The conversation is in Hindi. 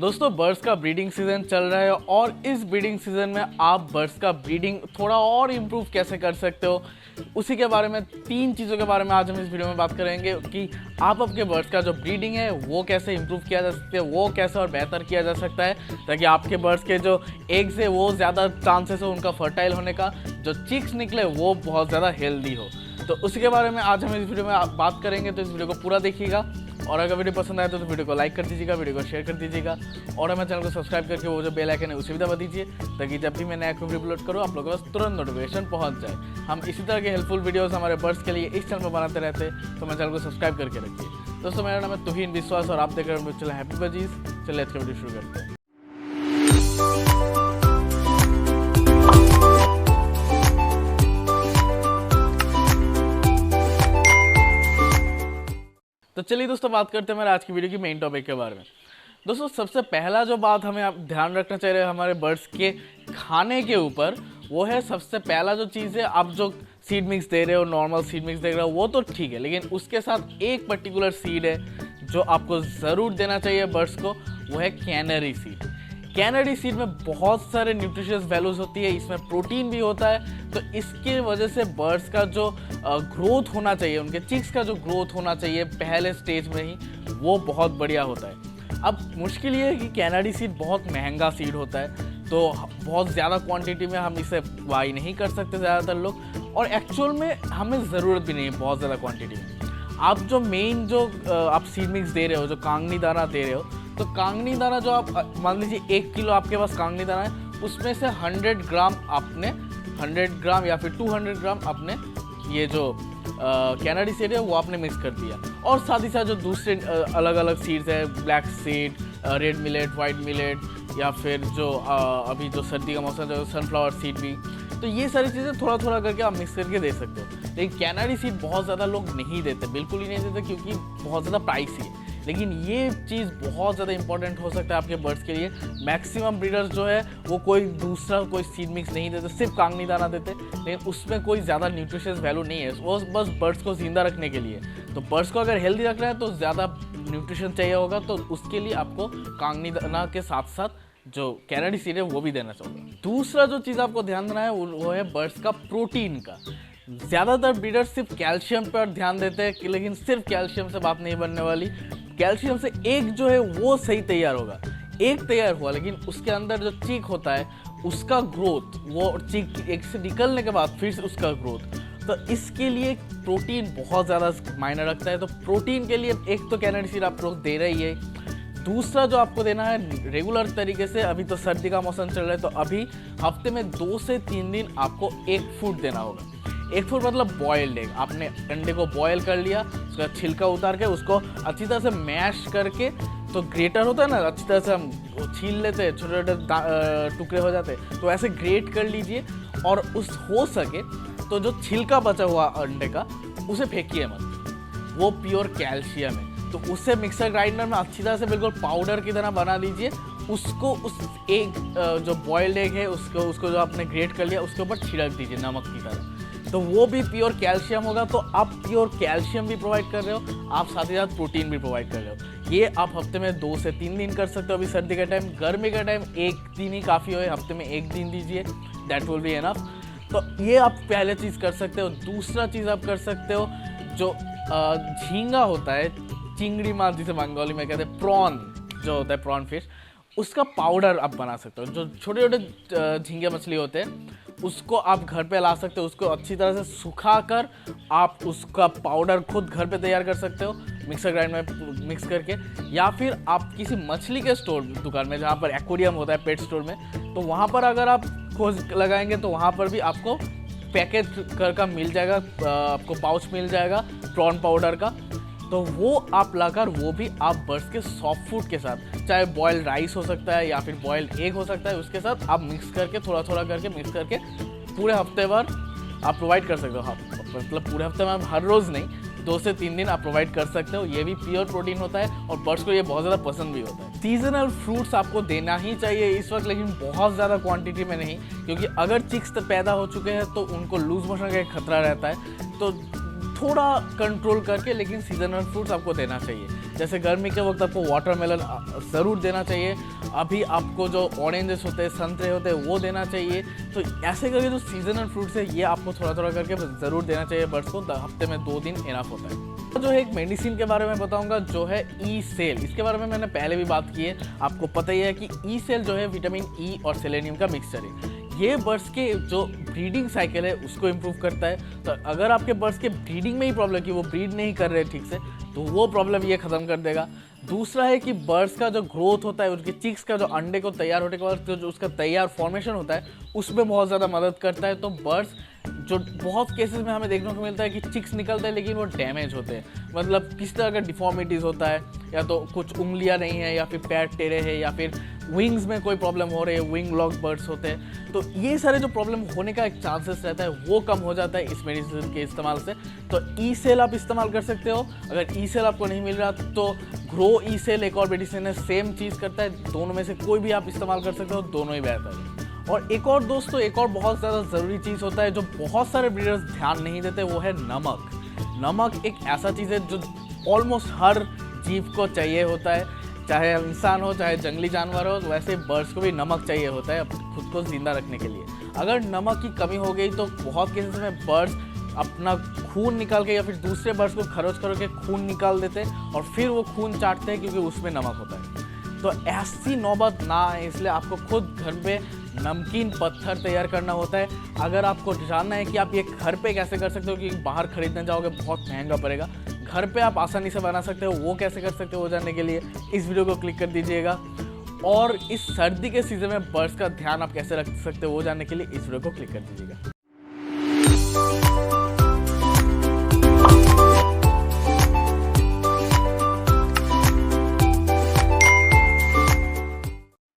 दोस्तों बर्ड्स का ब्रीडिंग सीजन चल रहा है और इस ब्रीडिंग सीजन में आप बर्ड्स का ब्रीडिंग थोड़ा और इम्प्रूव कैसे कर सकते हो, उसी के बारे में 3 चीज़ों के बारे में आज हम इस वीडियो में बात करेंगे कि आप अपने बर्ड्स का जो ब्रीडिंग है वो कैसे इम्प्रूव किया जा सकता है, वो कैसे और बेहतर किया जा सकता है ताकि आपके बर्ड्स के जो एग्स है वो ज़्यादा चांसेस हो उनका फर्टाइल होने का, जो चिक्स निकले वो बहुत ज़्यादा हेल्दी हो। तो उसी के बारे में आज हम इस वीडियो में बात करेंगे, तो इस वीडियो को पूरा देखिएगा और अगर वीडियो पसंद आए तो वीडियो को लाइक कर दीजिएगा, वीडियो को शेयर कर दीजिएगा और हमारे चैनल को सब्सक्राइब करके वो जो बेल आइकन है उसे भी दबा दीजिए ताकि जब भी मैं नया वीडियो अपलोड करूँ आप लोगों के पास तुरंत नोटिफिकेशन पहुंच जाए। हम इसी तरह के हेल्पफुल वीडियोस हमारे बर्ड्स के लिए इस चैनल पर बनाते रहते हैं, तो मेरे चैनल को सब्सक्राइब करके रखिए। दोस्तों मेरा नाम है तुहीन विश्वास और आप देख रहे हैं चैनल हैप्पी बजीज। चलिए आज का वीडियो शुरू करते हैं। तो चलिए दोस्तों बात करते हैं हमारे आज की वीडियो की मेन टॉपिक के बारे में। दोस्तों सबसे पहला जो बात हमें आप ध्यान रखना चाहिए हमारे बर्ड्स के खाने के ऊपर, वो है सबसे पहला जो चीज़ है, आप जो सीड मिक्स दे रहे हो, नॉर्मल सीड मिक्स दे रहे हो वो तो ठीक है, लेकिन उसके साथ एक पर्टिकुलर सीड है जो आपको ज़रूर देना चाहिए बर्ड्स को, वो है कैनरी सीड। कैनरी सीड में बहुत सारे न्यूट्रिशियस वैल्यूज होती है, इसमें प्रोटीन भी होता है, तो इसके वजह से बर्ड्स का जो ग्रोथ होना चाहिए, उनके चिक्स का जो ग्रोथ होना चाहिए पहले स्टेज में ही, वो बहुत बढ़िया होता है। अब मुश्किल ये है कि कैनरी सीड बहुत महंगा सीड होता है, तो बहुत ज़्यादा क्वांटिटी में हम इसे बाई नहीं कर सकते ज़्यादातर लोग, और एक्चुअल में हमें ज़रूरत भी नहीं है बहुत ज़्यादा क्वान्टिटी में। आप जो मेन जो आप सीड मिक्स दे रहे हो, जो कांगनी दाना दे रहे हो, तो कांगनी दाना जो आप मान लीजिए 1 किलो आपके पास कांगनी दाना है, उसमें से 100 ग्राम आपने 100 ग्राम या फिर 200 ग्राम आपने ये जो कैनरी सीड है वो आपने मिक्स कर दिया, और साथ ही साथ जो दूसरे अलग अलग सीड्स है, black seed, red millet, white millet, या फिर जो अभी जो सर्दी का मौसम है सनफ्लावर सीड भी, तो ये सारी चीज़ें थोड़ा थोड़ा करके आप मिक्स करके दे सकते हो। लेकिन कैनरी सीड बहुत ज़्यादा लोग नहीं देते, बिल्कुल ही नहीं देते, क्योंकि बहुत ज़्यादा प्राइसी है। लेकिन ये चीज़ बहुत ज़्यादा इंपॉर्टेंट हो सकता है आपके बर्ड्स के लिए। मैक्सिमम ब्रीडर्स जो है वो कोई दूसरा कोई सीड मिक्स नहीं देते, सिर्फ कांगनी दाना देते, लेकिन उसमें कोई ज़्यादा न्यूट्रिशियस वैल्यू नहीं है, वो बस बर्ड्स को जिंदा रखने के लिए। तो बर्ड्स को अगर हेल्दी रखना है तो ज़्यादा न्यूट्रिशन चाहिए होगा, तो उसके लिए आपको कांगनी दाना के साथ साथ जो कैनरी सीड है वो भी देना चाहिए। दूसरा जो चीज़ आपको ध्यान देना है वो है बर्ड्स का प्रोटीन का। ज़्यादातर ब्रीडर्स सिर्फ कैल्शियम पर ध्यान देते हैं, लेकिन सिर्फ कैल्शियम से बात नहीं बनने वाली। कैल्शियम से एग जो है वो सही तैयार होगा, एग तैयार हुआ, लेकिन उसके अंदर जो चीक होता है उसका ग्रोथ, वो चीक एग से निकलने के बाद फिर से उसका ग्रोथ, तो इसके लिए प्रोटीन बहुत ज़्यादा मायने रखता है। तो प्रोटीन के लिए एक तो कैनरी सीड आप लोग दे रही है, दूसरा जो आपको देना है रेगुलर तरीके से, अभी तो सर्दी का मौसम चल रहा है, तो अभी हफ्ते में 2 से 3 दिन आपको एग फूड देना होगा। एग फूड मतलब बॉयल्ड एग, आपने अंडे को बॉयल कर लिया, उसका छिलका उतार के उसको अच्छी तरह से मैश करके, तो ग्रेटर होता है ना, अच्छी तरह से हम छील लेते हैं, छोटे छोटे टुकड़े हो जाते हैं, तो ऐसे ग्रेट कर लीजिए, और उस हो सके तो जो छिलका बचा हुआ अंडे का उसे फेंकिए मत, वो प्योर कैल्शियम है, तो उससे मिक्सर ग्राइंडर में अच्छी तरह से बिल्कुल पाउडर की तरह बना दीजिए, उसको उस एग जो बॉयल्ड एग है उसको जो आपने ग्रेट कर लिया उसके ऊपर छिड़क दीजिए नमक की तरह, तो वो भी प्योर कैल्शियम होगा। तो आप प्योर कैल्शियम भी प्रोवाइड कर रहे हो, आप साथ ही साथ प्रोटीन भी प्रोवाइड कर रहे हो। ये आप हफ्ते में 2 से 3 दिन कर सकते हो। अभी सर्दी का टाइम, गर्मी का टाइम 1 दिन ही काफ़ी हो, हफ्ते में 1 दिन दीजिए, दैट विल बी एनफ। तो ये आप पहले चीज़ कर सकते हो। दूसरा चीज़ आप कर सकते हो, जो झींगा होता है, चिंगड़ी माछ जिसे बंगाली में कहते हैं, प्रॉन जो होता है, प्रॉन फिश, उसका पाउडर आप बना सकते हो। जो छोटे छोटे झींगे मछली होते हैं उसको आप घर पे ला सकते हो, उसको अच्छी तरह से सुखाकर आप उसका पाउडर खुद घर पे तैयार कर सकते हो मिक्सर ग्राइंडर में मिक्स करके, या फिर आप किसी मछली के स्टोर दुकान में जहाँ पर एक्वेरियम होता है पेट स्टोर में, तो वहाँ पर अगर आप खोज लगाएंगे तो वहाँ पर भी आपको पैकेज का मिल जाएगा, आपको पाउच मिल जाएगा प्रॉन पाउडर का, तो वो आप लाकर वो भी आप बर्ड्स के सॉफ्ट फूड के साथ, चाहे बॉयल्ड राइस हो सकता है या फिर बॉयल्ड एग हो सकता है, उसके साथ आप मिक्स करके थोड़ा थोड़ा करके मिक्स करके पूरे हफ्ते भर आप प्रोवाइड कर सकते हो। मतलब पूरे हफ्ते में, हर रोज़ नहीं, 2 से 3 दिन आप प्रोवाइड कर सकते हो। ये भी प्योर प्रोटीन होता है और बर्ड्स को ये बहुत ज़्यादा पसंद भी होता है। सीजनल फ्रूट्स आपको देना ही चाहिए इस वक्त, लेकिन बहुत ज़्यादा क्वांटिटी में नहीं, क्योंकि अगर चिक्स पैदा हो चुके हैं तो उनको लूज मोशन का खतरा रहता है, तो थोड़ा कंट्रोल करके, लेकिन सीजनल फ्रूट्स आपको देना चाहिए। जैसे गर्मी के वक्त आपको वाटरमेलन ज़रूर देना चाहिए, अभी आपको जो ऑरेंजेस होते हैं, संतरे होते हैं, वो देना चाहिए। तो ऐसे करके जो सीजनल फ्रूट्स है ये आपको थोड़ा थोड़ा करके ज़रूर देना चाहिए बर्ड्स को। हफ्ते में 2 दिन इनफ होता है। तो जो है एक मेडिसिन के बारे में बताऊंगा जो है ई सेल। इसके बारे में मैंने पहले भी बात की है, आपको पता ही है कि ई सेल जो है विटामिन ई और सेलेनियम का मिक्सचर है। ये बर्ड्स के जो ब्रीडिंग साइकिल है उसको इम्प्रूव करता है। तो अगर आपके बर्ड्स के ब्रीडिंग में ही प्रॉब्लम कि वो ब्रीड नहीं कर रहे ठीक से, तो वो प्रॉब्लम ये ख़त्म कर देगा। दूसरा है कि बर्ड्स का जो ग्रोथ होता है, उनके चिक्स का जो अंडे को तैयार होने के बाद जो उसका तैयार फॉर्मेशन होता है उसमें बहुत ज़्यादा मदद करता है। तो बर्ड्स जो बहुत केसेस में हमें देखने को मिलता है कि चिक्स निकलते हैं लेकिन वो डैमेज होते हैं, मतलब किस तरह का डिफॉर्मिटीज़ होता है, या तो कुछ उंगलियां नहीं है, या फिर पैर टेढ़े हैं, या फिर विंग्स में कोई प्रॉब्लम हो रही है, विंग लॉक बर्ड्स होते हैं। तो ये सारे जो प्रॉब्लम होने का एक चांसेस रहता है वो कम हो जाता है इस मेडिसिन के इस्तेमाल से। तो ई सेल आप इस्तेमाल कर सकते हो। अगर ई सेल आपको नहीं मिल रहा तो ग्रो ई सेल एक और मेडिसिन है, सेम चीज़ करता है। दोनों में से कोई भी आप इस्तेमाल कर सकते हो, दोनों ही बेहतर है। और एक और दोस्तों, एक और बहुत ज़्यादा ज़रूरी चीज़ होता है जो बहुत सारे ब्रीडर्स ध्यान नहीं देते, वो है नमक। नमक एक ऐसा चीज़ है जो ऑलमोस्ट हर जीव को चाहिए होता है, चाहे इंसान हो चाहे जंगली जानवर हो। वैसे बर्ड्स को भी नमक चाहिए होता है खुद को ज़िंदा रखने के लिए। अगर नमक की कमी हो गई तो बहुत केसेस में बर्ड्स अपना खून निकाल के या फिर दूसरे बर्ड्स को खरोच के खून निकाल देते हैं और फिर वो खून चाटते हैं क्योंकि उसमें नमक होता है। तो ऐसी नौबत ना आए इसलिए आपको खुद घर पे नमकीन पत्थर तैयार करना होता है। अगर आपको जानना है कि आप ये घर पे कैसे कर सकते हो, क्योंकि बाहर खरीदने जाओगे बहुत महंगा पड़ेगा, घर पे आप आसानी से बना सकते हो, वो कैसे कर सकते हो वो जानने के लिए इस वीडियो को क्लिक कर दीजिएगा। और इस सर्दी के सीज़न में बर्ड्स का ध्यान आप कैसे रख सकते हो वो जानने के लिए इस वीडियो को क्लिक कर दीजिएगा।